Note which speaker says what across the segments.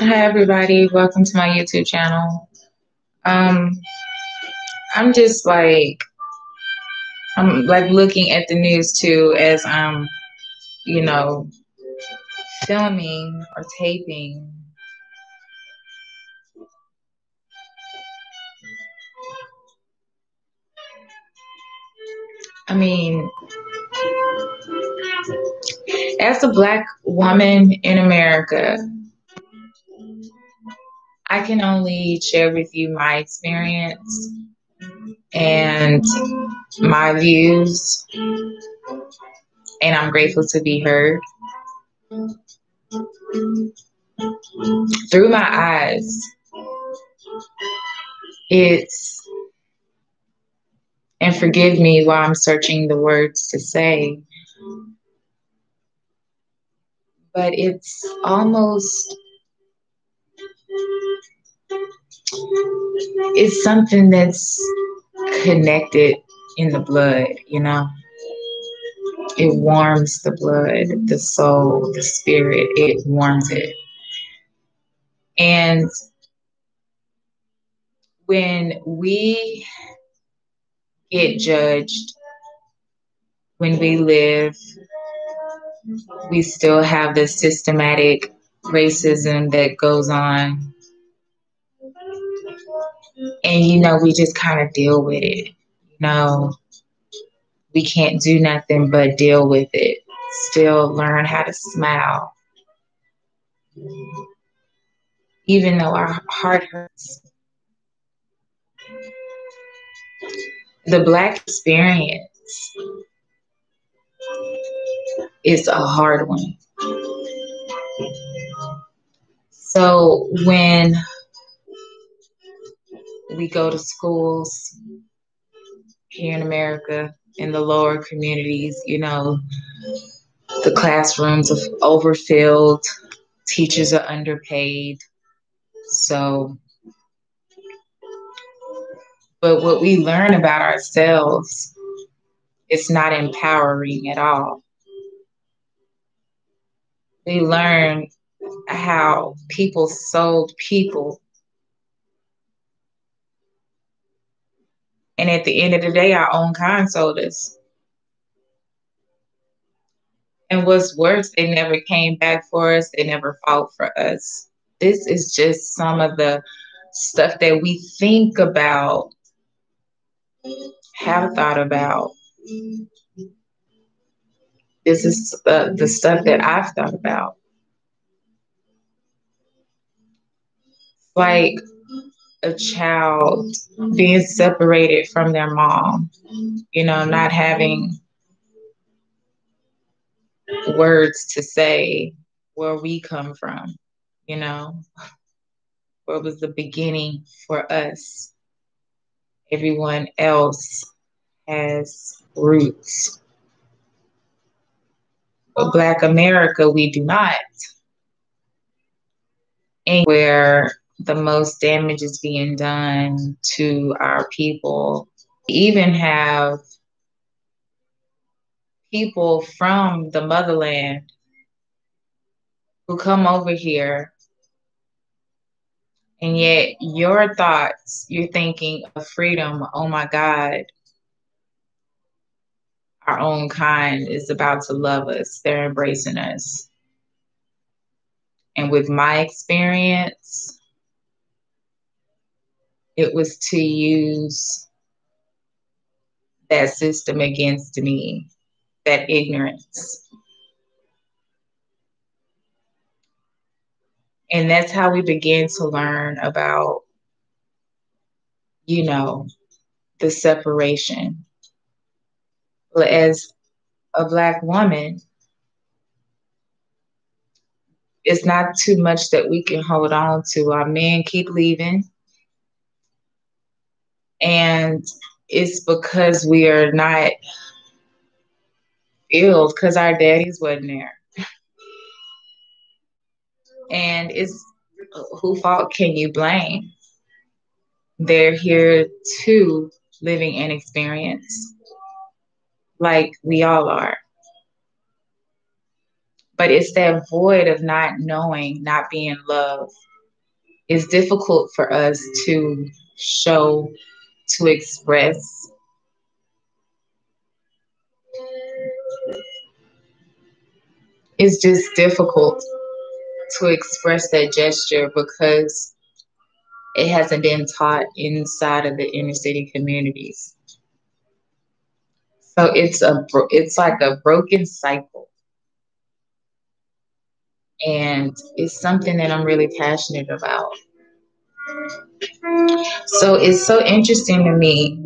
Speaker 1: Hi everybody, welcome to my YouTube channel. I'm just like, I'm like looking at the news too as I'm, filming or taping. I mean, as a Black woman in America, I can only share with you my experience and my views, and I'm grateful to be heard. Through my eyes, and forgive me while I'm searching the words to say, but it's something that's connected in the blood, It warms the blood, the soul, the spirit, it warms it. And when we get judged, when we live, we still have this systematic racism that goes on. And, we just kind of deal with it. We can't do nothing but deal with it. Still learn how to smile. Even though our heart hurts. The Black experience is a hard one. So when we go to schools here in America, in the lower communities, the classrooms are overfilled, teachers are underpaid. But what we learn about ourselves, it's not empowering at all. We learn how people sold people. And at the end of the day, our own kind sold us. And what's worse, they never came back for us. They never fought for us. This is just some of the stuff that we think about, have thought about. This is the stuff that I've thought about. Like a child being separated from their mom, not having words to say where we come from, what was the beginning for us. Everyone else has roots. But Black America, we do not. And where the most damage is being done to our people. We even have people from the motherland who come over here, and yet your thoughts, you're thinking of freedom. Oh my God, our own kind is about to love us. They're embracing us. And with my experience, it was to use that system against me, that ignorance. And that's how we began to learn about, the separation. As a Black woman, it's not too much that we can hold on to. Our men keep leaving. And it's because we are not filled, because our daddies wasn't there. And it's who fault can you blame? They're here too, living an experience like we all are. But it's that void of not knowing, not being loved. It's difficult for us to show, to express. It's just difficult to express that gesture because it hasn't been taught inside of the inner city communities. So it's like a broken cycle, and it's something that I'm really passionate about. So it's so interesting to me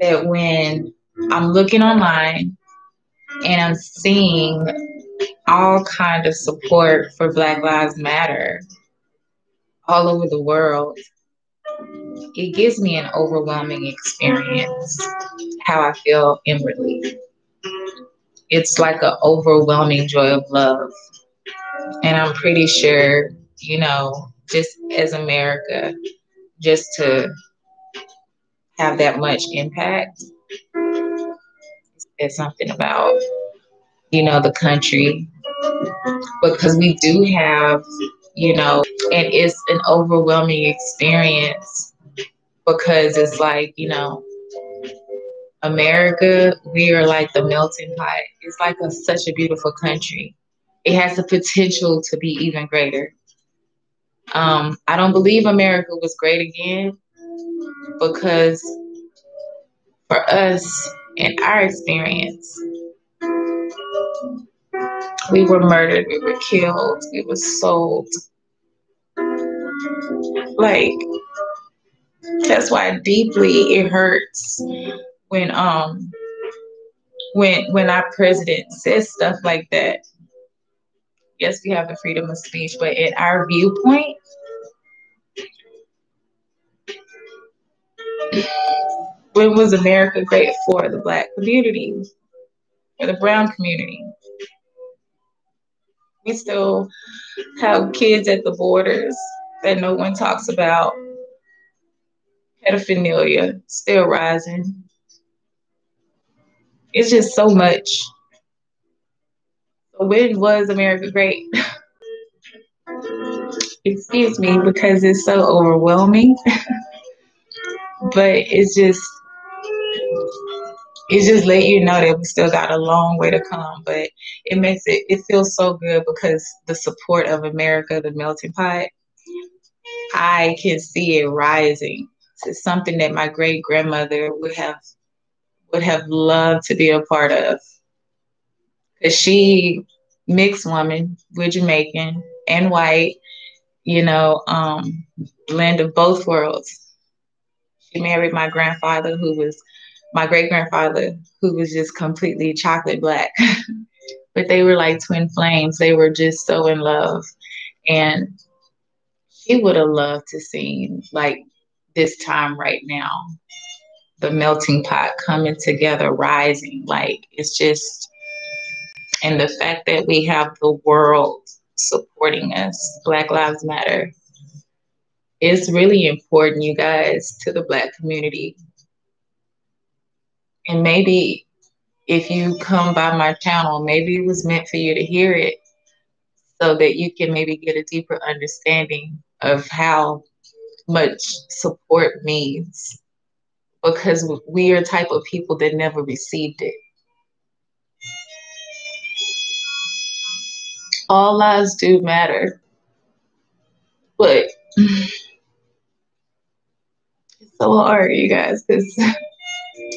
Speaker 1: that when I'm looking online and I'm seeing all kind of support for Black Lives Matter all over the world, it gives me an overwhelming experience how I feel inwardly. It's like an overwhelming joy of love. And I'm pretty sure, just as America, just to have that much impact, it's something about, the country, because we do have, and it's an overwhelming experience because it's like, America, we are like the melting pot. It's like such a beautiful country. It has the potential to be even greater. I don't believe America was great again because for us, in our experience, we were murdered, we were killed, we were sold. Like, that's why deeply it hurts when when our president says stuff like that. Yes, we have the freedom of speech, but in our viewpoint, when was America great for the Black community, for the brown community? We still have kids at the borders that no one talks about. Pedophilia still rising. It's just so much. So when was America great? Excuse me, because it's so overwhelming. But it's just let you know that we still got a long way to come. But it feels so good because the support of America, the melting pot, I can see it rising. It's something that my great grandmother would have loved to be a part of. Cause she mixed woman, we're Jamaican and white, blend of both worlds. She married my grandfather, my great grandfather, who was just completely chocolate black. But they were like twin flames. They were just so in love. And she would have loved to see like this time right now, the melting pot coming together, rising. Like it's just, and the fact that we have the world supporting us, Black Lives Matter, is really important, you guys, to the Black community. And maybe if you come by my channel, maybe it was meant for you to hear it so that you can maybe get a deeper understanding of how much support means, because we are type of people that never received it. All lives do matter, but it's so hard, you guys, because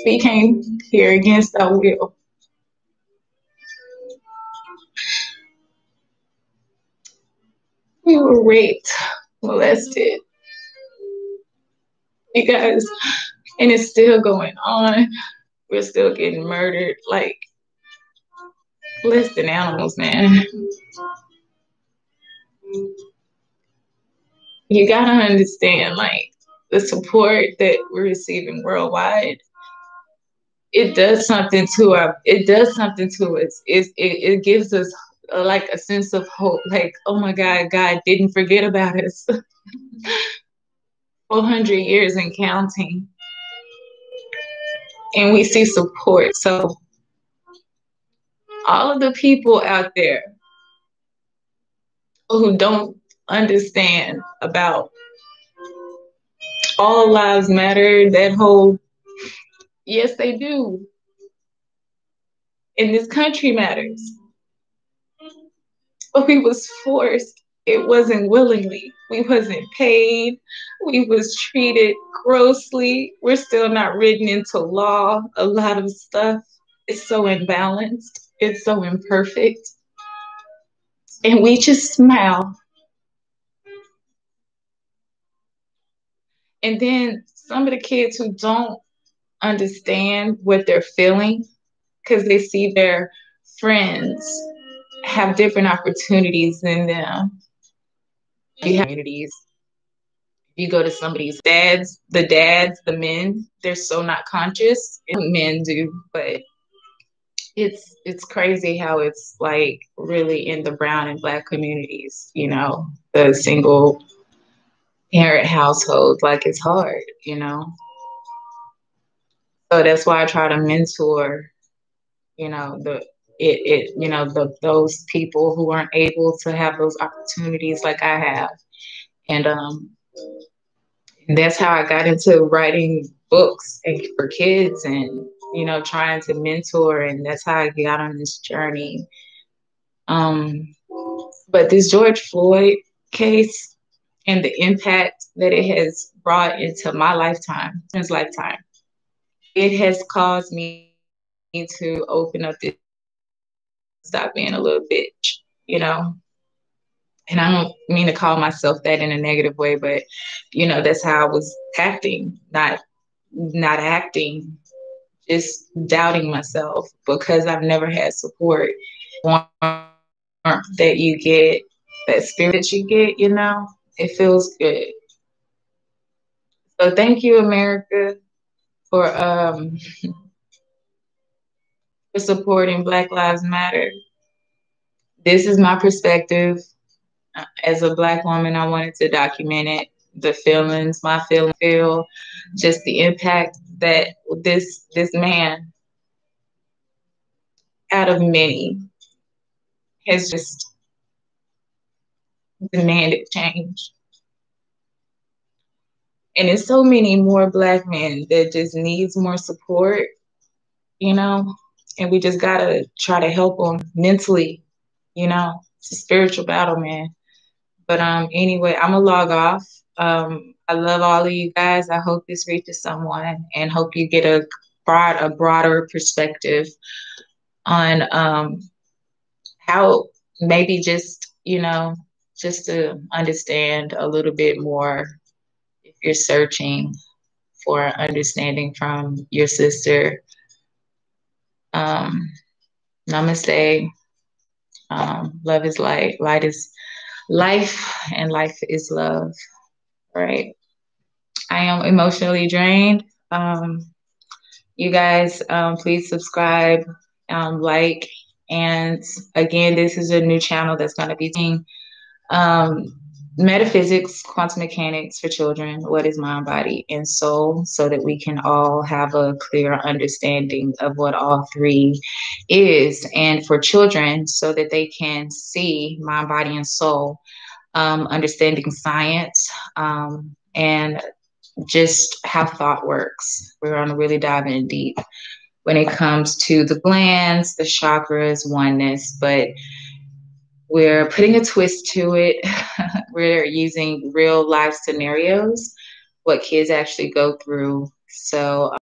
Speaker 1: we came here against our will. We were raped, molested, you guys, and it's still going on. We're still getting murdered like less than animals, man. You gotta understand, like, the support that we're receiving worldwide, it does something to us. It gives us like a sense of hope, like, oh my God, God didn't forget about us. 400 years and counting. And we see support. So all of the people out there who don't understand about all lives matter, that whole, yes, they do. And this country matters. But we was forced. It wasn't willingly. We wasn't paid. We was treated grossly. We're still not written into law. A lot of stuff is so imbalanced. It's so imperfect. And we just smile. And then some of the kids who don't understand what they're feeling because they see their friends have different opportunities than them. You have communities. You go to somebody's the men, they're so not conscious. Men do, but it's crazy how it's like really in the brown and black communities, you know, the single parent household, like it's hard, you know. So that's why I try to mentor, you know, those people who aren't able to have those opportunities like I have. And that's how I got into writing books and for kids and, you know, trying to mentor. And that's how I got on this journey. But this George Floyd case and the impact that it has brought into my lifetime, his lifetime, it has caused me to open up this, stop being a little bitch, you know. And I don't mean to call myself that in a negative way, but you know, that's how I was acting, not acting, just doubting myself because I've never had support that you get, that spirit that you get, you know, it feels good. So thank you, America, for for supporting Black Lives Matter. This is my perspective. As a Black woman, I wanted to document it, the feelings, my feel, just the impact that this man, out of many, has just demanded change. And there's so many more Black men that just needs more support, you know, and we just gotta try to help them mentally, you know. It's a spiritual battle, man. But anyway, I'm gonna log off. I love all of you guys. I hope this reaches someone and hope you get a broader perspective on how maybe just, you know, just to understand a little bit more if you're searching for understanding from your sister. Namaste. Love is light. Light is life, and life is love. Right. I am emotionally drained. You guys, please subscribe, like, and again, this is a new channel that's going to be seeing metaphysics, quantum mechanics for children, what is mind, body, and soul, so that we can all have a clear understanding of what all three is, and for children, so that they can see mind, body, and soul, understanding science, and just how thought works. We're going to really dive in deep when it comes to the glands, the chakras, oneness, but we're putting a twist to it. We're using real life scenarios, what kids actually go through. So